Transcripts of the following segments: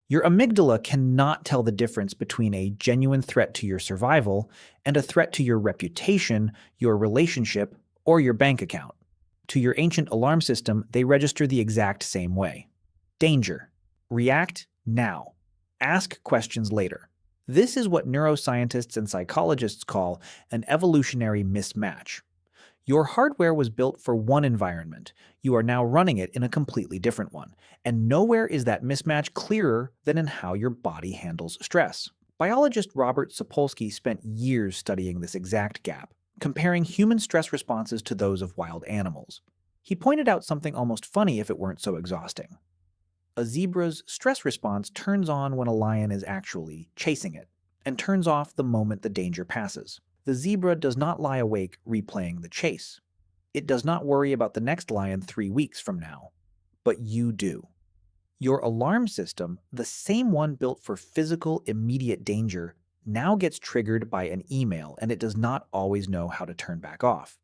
Your amygdala cannot tell the difference between a genuine threat to your survival and a threat to your reputation, your relationship, or your bank account. To your ancient alarm system, they register the exact same way. Danger. React now. Ask questions later. This is what neuroscientists and psychologists call an evolutionary mismatch. Your hardware was built for one environment. You are now running it in a completely different one. And nowhere is that mismatch clearer than in how your body handles stress. Biologist Robert Sapolsky spent years studying this exact gap, comparing human stress responses to those of wild animals. He pointed out something almost funny if it weren't so exhausting. A zebra's stress response turns on when a lion is actually chasing it, and turns off the moment the danger passes. The zebra does not lie awake replaying the chase. It does not worry about the next lion 3 weeks from now. But you do. Your alarm system, the same one built for physical, immediate danger, now gets triggered by an email, and it does not always know how to turn back off.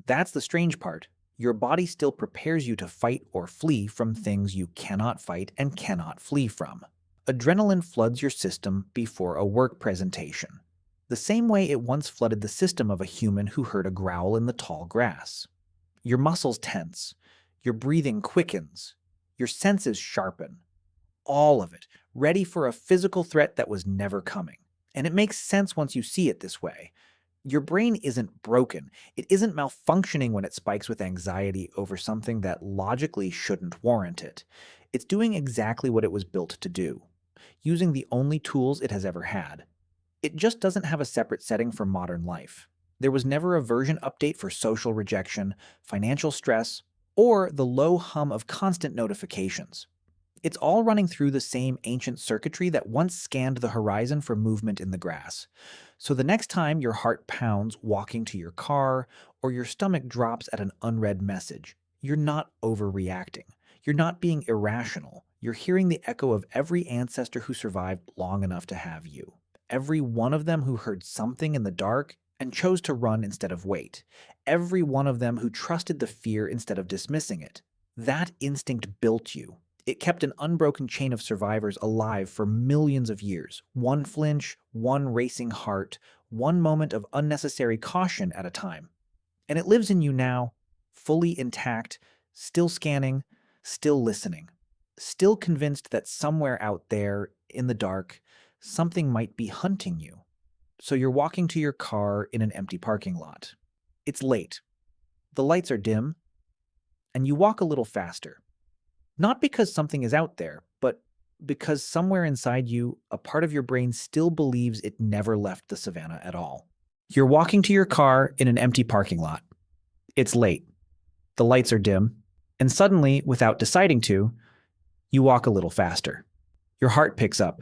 That's the strange part. Your body still prepares you to fight or flee from things you cannot fight and cannot flee from. Adrenaline floods your system before a work presentation, the same way it once flooded the system of a human who heard a growl in the tall grass. Your muscles tense, your breathing quickens, your senses sharpen. All of it, ready for a physical threat that was never coming. And it makes sense once you see it this way. Your brain isn't broken. It isn't malfunctioning when it spikes with anxiety over something that logically shouldn't warrant it. It's doing exactly what it was built to do, using the only tools it has ever had. It just doesn't have a separate setting for modern life. There was never a version update for social rejection, financial stress, or the low hum of constant notifications. It's all running through the same ancient circuitry that once scanned the horizon for movement in the grass. So the next time your heart pounds walking to your car or your stomach drops at an unread message, you're not overreacting. You're not being irrational. You're hearing the echo of every ancestor who survived long enough to have you. Every one of them who heard something in the dark and chose to run instead of wait. Every one of them who trusted the fear instead of dismissing it. That instinct built you. It kept an unbroken chain of survivors alive for millions of years. One flinch, one racing heart, one moment of unnecessary caution at a time. And it lives in you now, fully intact, still scanning, still listening, still convinced that somewhere out there, in the dark, something might be hunting you. So you're walking to your car in an empty parking lot. It's late. The lights are dim, and you walk a little faster. Not because something is out there, but because somewhere inside you, a part of your brain still believes it never left the savannah at all. You're walking to your car in an empty parking lot. It's late. The lights are dim, and suddenly, without deciding to, you walk a little faster. Your heart picks up.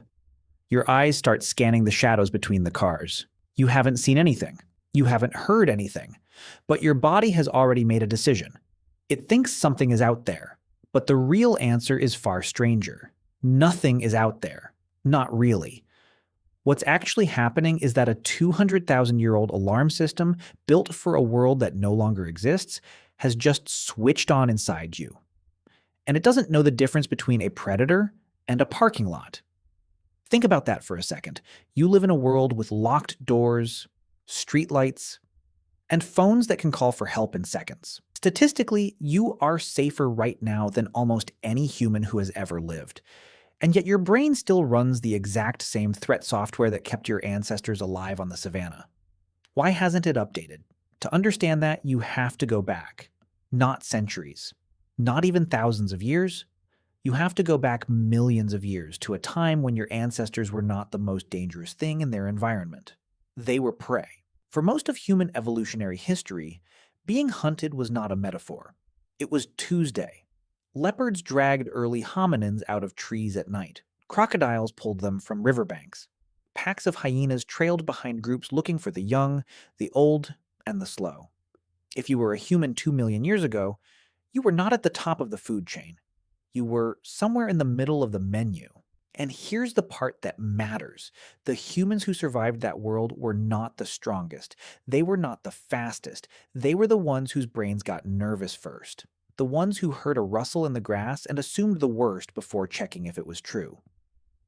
Your eyes start scanning the shadows between the cars. You haven't seen anything. You haven't heard anything. But your body has already made a decision. It thinks something is out there. But the real answer is far stranger. Nothing is out there. Not really. What's actually happening is that a 200,000-year-old alarm system built for a world that no longer exists has just switched on inside you. And it doesn't know the difference between a predator and a parking lot. Think about that for a second. You live in a world with locked doors, streetlights, and phones that can call for help in seconds. Statistically, you are safer right now than almost any human who has ever lived. And yet your brain still runs the exact same threat software that kept your ancestors alive on the savannah. Why hasn't it updated? To understand that, you have to go back. Not centuries. Not even thousands of years. You have to go back millions of years to a time when your ancestors were not the most dangerous thing in their environment. They were prey. For most of human evolutionary history, being hunted was not a metaphor. It was Tuesday. Leopards dragged early hominins out of trees at night. Crocodiles pulled them from riverbanks. Packs of hyenas trailed behind groups looking for the young, the old, and the slow. If you were a human 2 million years ago, you were not at the top of the food chain. You were somewhere in the middle of the menu. And here's the part that matters. The humans who survived that world were not the strongest. They were not the fastest. They were the ones whose brains got nervous first. The ones who heard a rustle in the grass and assumed the worst before checking if it was true.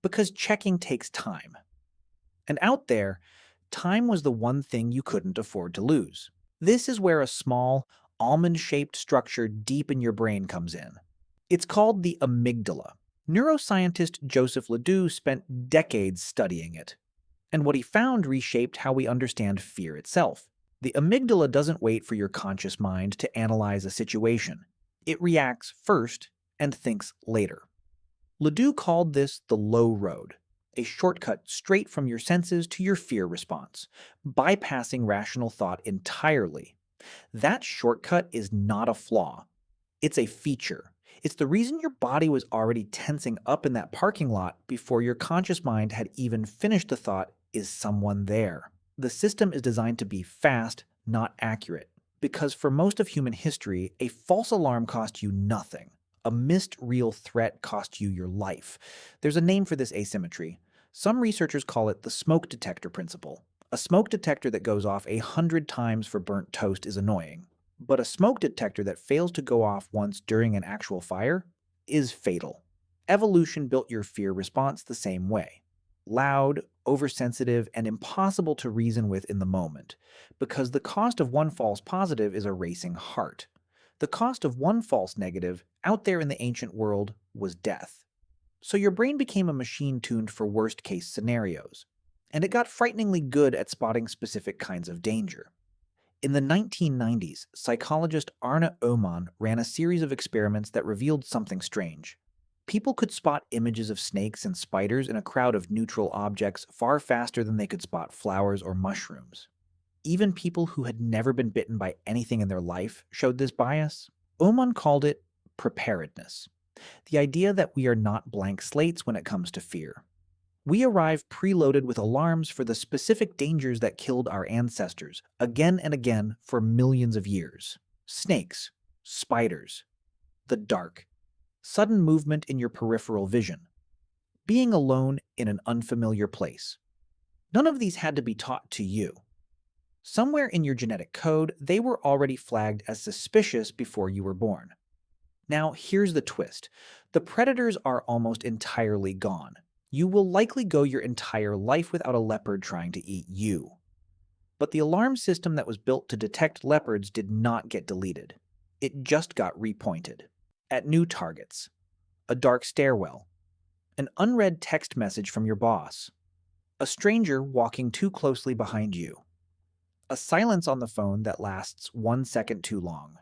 Because checking takes time. And out there, time was the one thing you couldn't afford to lose. This is where a small, almond shaped structure deep in your brain comes in. It's called the amygdala. Neuroscientist Joseph Ledoux spent decades studying it, and what he found reshaped how we understand fear itself. The amygdala doesn't wait for your conscious mind to analyze a situation. It reacts first and thinks later. Ledoux called this the low road, a shortcut straight from your senses to your fear response, bypassing rational thought entirely. That shortcut is not a flaw, it's a feature. It's the reason your body was already tensing up in that parking lot before your conscious mind had even finished the thought, is someone there? The system is designed to be fast, not accurate, because for most of human history, a false alarm cost you nothing. A missed real threat cost you your life. There's a name for this asymmetry. Some researchers call it the smoke detector principle. A smoke detector that goes off 100 times for burnt toast is annoying, but a smoke detector that fails to go off once during an actual fire is fatal. Evolution built your fear response the same way. Loud, oversensitive, and impossible to reason with in the moment, because the cost of one false positive is a racing heart. The cost of one false negative out there in the ancient world was death. So your brain became a machine tuned for worst case scenarios, and it got frighteningly good at spotting specific kinds of danger. In the 1990s, psychologist Arne Oman ran a series of experiments that revealed something strange. People could spot images of snakes and spiders in a crowd of neutral objects far faster than they could spot flowers or mushrooms. Even people who had never been bitten by anything in their life showed this bias. Oman called it preparedness, the idea that we are not blank slates when it comes to fear. We arrive preloaded with alarms for the specific dangers that killed our ancestors again and again for millions of years. Snakes, spiders, the dark, sudden movement in your peripheral vision, being alone in an unfamiliar place. None of these had to be taught to you. Somewhere in your genetic code, they were already flagged as suspicious before you were born. Now, here's the twist. The predators are almost entirely gone. You will likely go your entire life without a leopard trying to eat you. But the alarm system that was built to detect leopards did not get deleted. It just got repointed at new targets. A dark stairwell, an unread text message from your boss, a stranger walking too closely behind you, a silence on the phone that lasts 1 second too long.